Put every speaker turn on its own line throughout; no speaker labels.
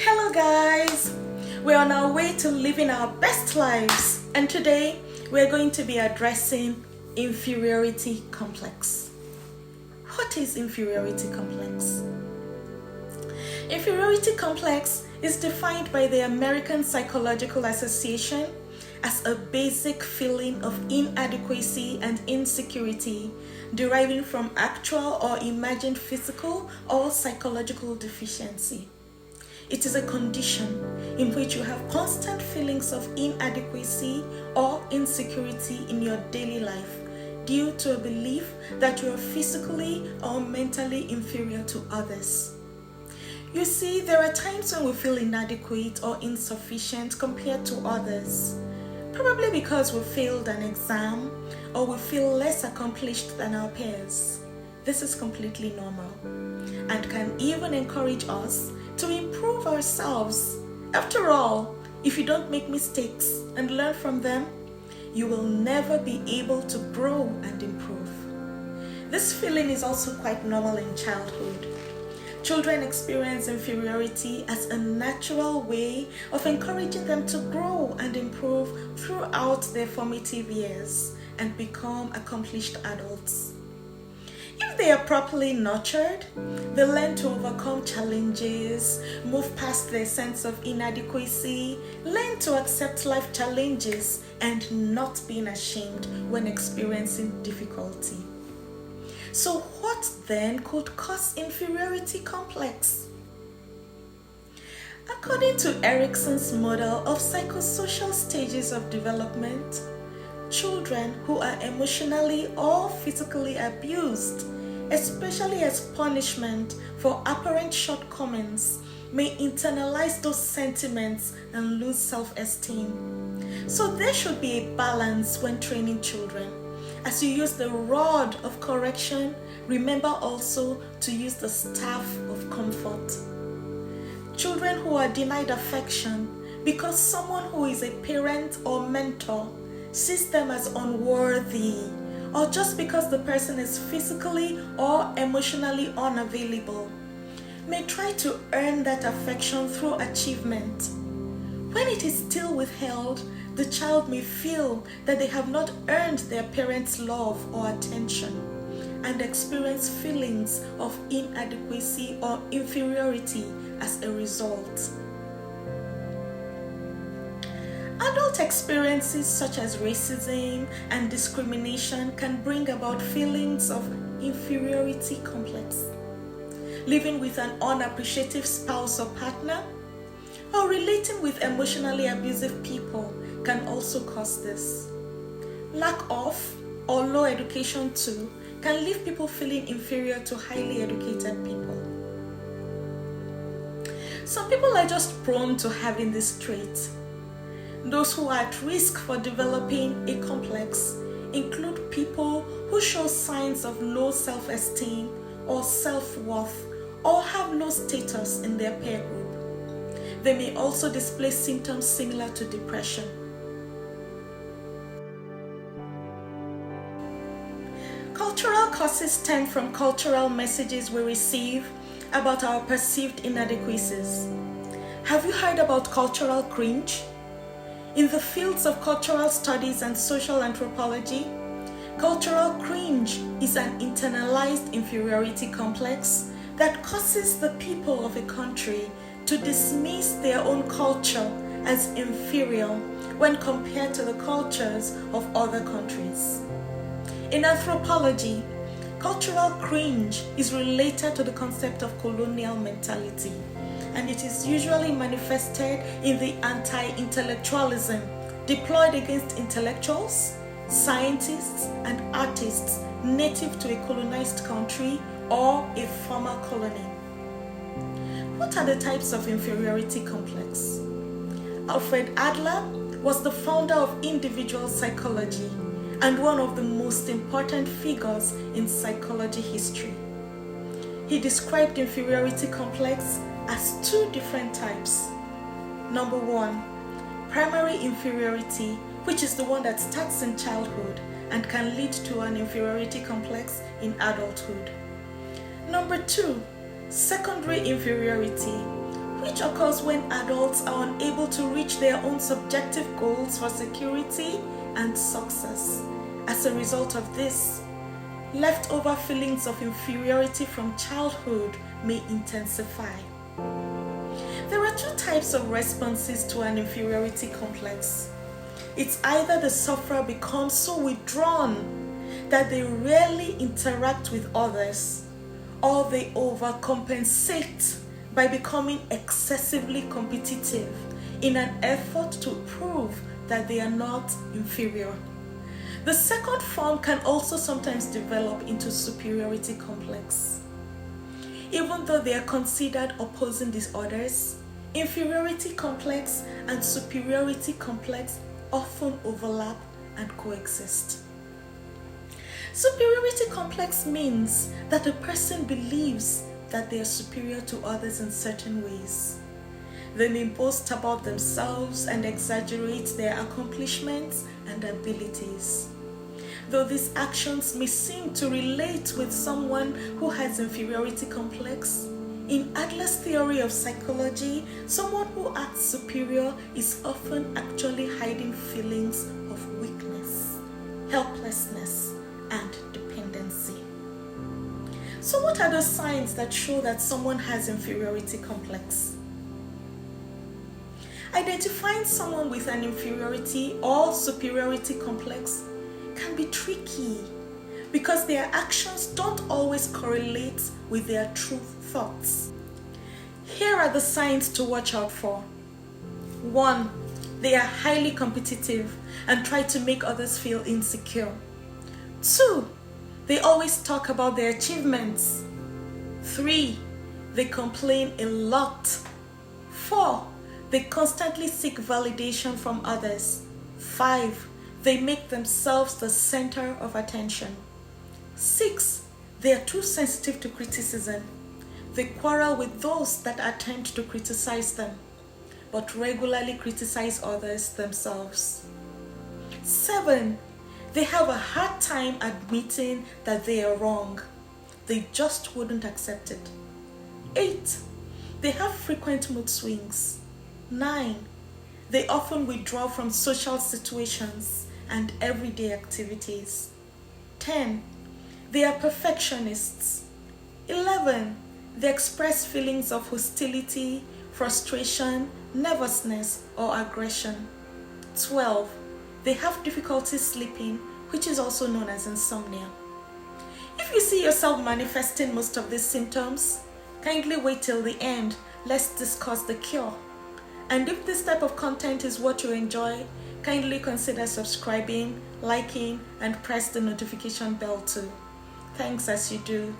Hello guys, we're on our way to living our best lives, and today we're going to be addressing inferiority complex. What is inferiority complex? Inferiority complex is defined by the American Psychological Association as a basic feeling of inadequacy and insecurity deriving from actual or imagined physical or psychological deficiency. It is a condition in which you have constant feelings of inadequacy or insecurity in your daily life due to a belief that you are physically or mentally inferior to others. You see, there are times when we feel inadequate or insufficient compared to others, probably because we failed an exam or we feel less accomplished than our peers. This is completely normal and can even encourage us to improve ourselves. After all, if you don't make mistakes and learn from them, you will never be able to grow and improve. This feeling is also quite normal in childhood. Children experience inferiority as a natural way of encouraging them to grow and improve throughout their formative years and become accomplished adults. If they are properly nurtured, they learn to overcome challenges, move past their sense of inadequacy, learn to accept life challenges, and not being ashamed when experiencing difficulty. So what then could cause inferiority complex? According to Erikson's model of psychosocial stages of development, children who are emotionally or physically abused, especially as punishment for apparent shortcomings, may internalize those sentiments and lose self-esteem. So there should be a balance when training children. As you use the rod of correction, remember also to use the staff of comfort. Children who are denied affection because someone who is a parent or mentor sees them as unworthy, or just because the person is physically or emotionally unavailable, may try to earn that affection through achievement. When it is still withheld, the child may feel that they have not earned their parents' love or attention and experience feelings of inadequacy or inferiority as a result. Adult experiences such as racism and discrimination can bring about feelings of inferiority complex. Living with an unappreciative spouse or partner, or relating with emotionally abusive people can also cause this. Lack of or low education too can leave people feeling inferior to highly educated people. Some people are just prone to having this trait. Those who are at risk for developing a complex include people who show signs of low self-esteem or self-worth or have low status in their peer group. They may also display symptoms similar to depression. Cultural causes stem from cultural messages we receive about our perceived inadequacies. Have you heard about cultural cringe? In the fields of cultural studies and social anthropology, cultural cringe is an internalized inferiority complex that causes the people of a country to dismiss their own culture as inferior when compared to the cultures of other countries. In anthropology, cultural cringe is related to the concept of colonial mentality, and it is usually manifested in the anti-intellectualism deployed against intellectuals, scientists, and artists native to a colonized country or a former colony. What are the types of inferiority complex? Alfred Adler was the founder of individual psychology and one of the most important figures in psychology history. He described inferiority complex as two different types. Number one, primary inferiority, which is the one that starts in childhood and can lead to an inferiority complex in adulthood. Number two, secondary inferiority, which occurs when adults are unable to reach their own subjective goals for security and success. As a result of this, leftover feelings of inferiority from childhood may intensify. There are two types of responses to an inferiority complex. It's either the sufferer becomes so withdrawn that they rarely interact with others, or they overcompensate by becoming excessively competitive in an effort to prove that they are not inferior. The second form can also sometimes develop into superiority complex. Even though they are considered opposing disorders, inferiority complex and superiority complex often overlap and coexist. Superiority complex means that a person believes that they are superior to others in certain ways. They may boast about themselves and exaggerate their accomplishments and abilities. Though these actions may seem to relate with someone who has inferiority complex, in Adler's theory of psychology, someone who acts superior is often actually hiding feelings of weakness, helplessness, and dependency. So what are the signs that show that someone has inferiority complex? Identifying someone with an inferiority or superiority complex can be tricky because their actions don't always correlate with their true thoughts. Here are the signs to watch out for. 1. They are highly competitive and try to make others feel insecure. 2. They always talk about their achievements. 3. They complain a lot. 4. They constantly seek validation from others. 5. They make themselves the center of attention. 6. They are too sensitive to criticism. They quarrel with those that attempt to criticize them, but regularly criticize others themselves. 7. They have a hard time admitting that they are wrong. They just wouldn't accept it. 8. They have frequent mood swings. 9. They often withdraw from social situations and everyday activities. 10. They are perfectionists. 11. They express feelings of hostility, frustration, nervousness, or aggression. 12. They have difficulty sleeping, which is also known as insomnia. If you see yourself manifesting most of these symptoms, kindly wait till the end. Let's discuss the cure. And if this type of content is what you enjoy, kindly consider subscribing, liking, and press the notification bell too. Thanks as you do.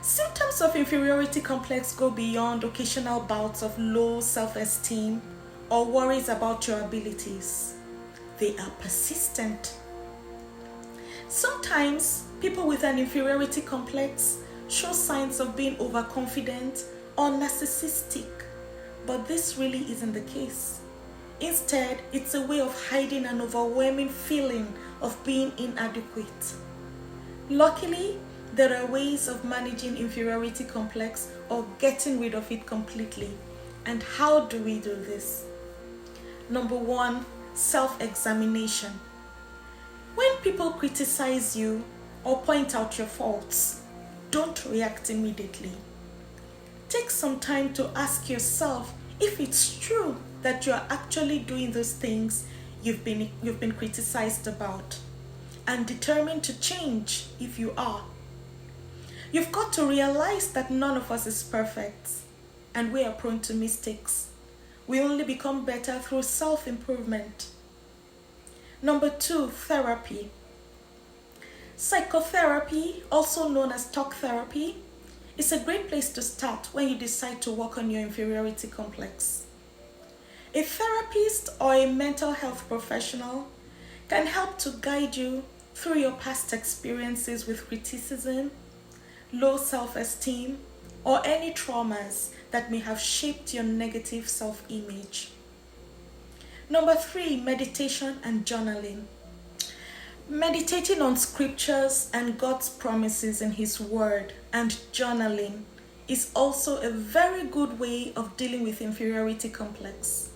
Symptoms of inferiority complex go beyond occasional bouts of low self-esteem or worries about your abilities. They are persistent. Sometimes people with an inferiority complex show signs of being overconfident or narcissistic, but this really isn't the case. Instead, it's a way of hiding an overwhelming feeling of being inadequate. Luckily, there are ways of managing inferiority complex or getting rid of it completely. And how do we do this? Number 1, self-examination. When people criticize you or point out your faults, don't react immediately. Take some time to ask yourself if it's true that you are actually doing those things you've been criticized about, and determine to change if you are. You've got to realize that none of us is perfect, and we are prone to mistakes. We only become better through self-improvement. Number 2, therapy. Psychotherapy, also known as talk therapy, is a great place to start when you decide to work on your inferiority complex. A therapist or a mental health professional can help to guide you through your past experiences with criticism, low self-esteem, or any traumas that may have shaped your negative self-image. Number 3, meditation and journaling. Meditating on scriptures and God's promises in His Word and journaling is also a very good way of dealing with inferiority complex.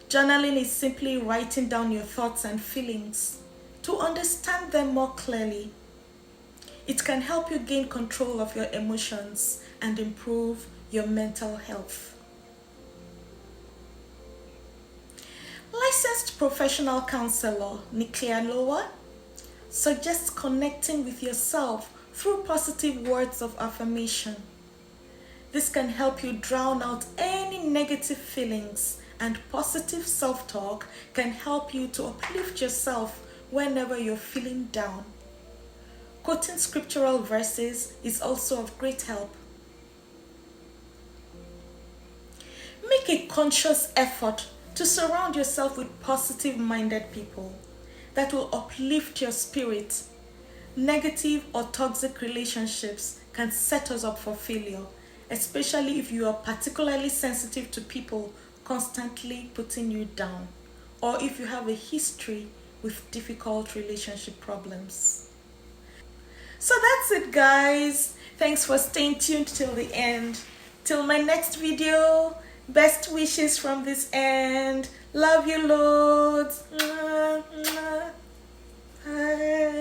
Journaling is simply writing down your thoughts and feelings to understand them more clearly. It can help you gain control of your emotions and improve your mental health. Licensed professional counselor Nikia Lowa suggests connecting with yourself through positive words of affirmation. This can help you drown out any negative feelings, and positive self-talk can help you to uplift yourself whenever you're feeling down. Quoting scriptural verses is also of great help. Make a conscious effort to surround yourself with positive-minded people that will uplift your spirit. Negative or toxic relationships can set us up for failure, especially if you are particularly sensitive to people constantly putting you down, or if you have a history with difficult relationship problems. So that's it, guys. Thanks for staying tuned till the end. Till my next video, best wishes from this end. Love you loads. Bye.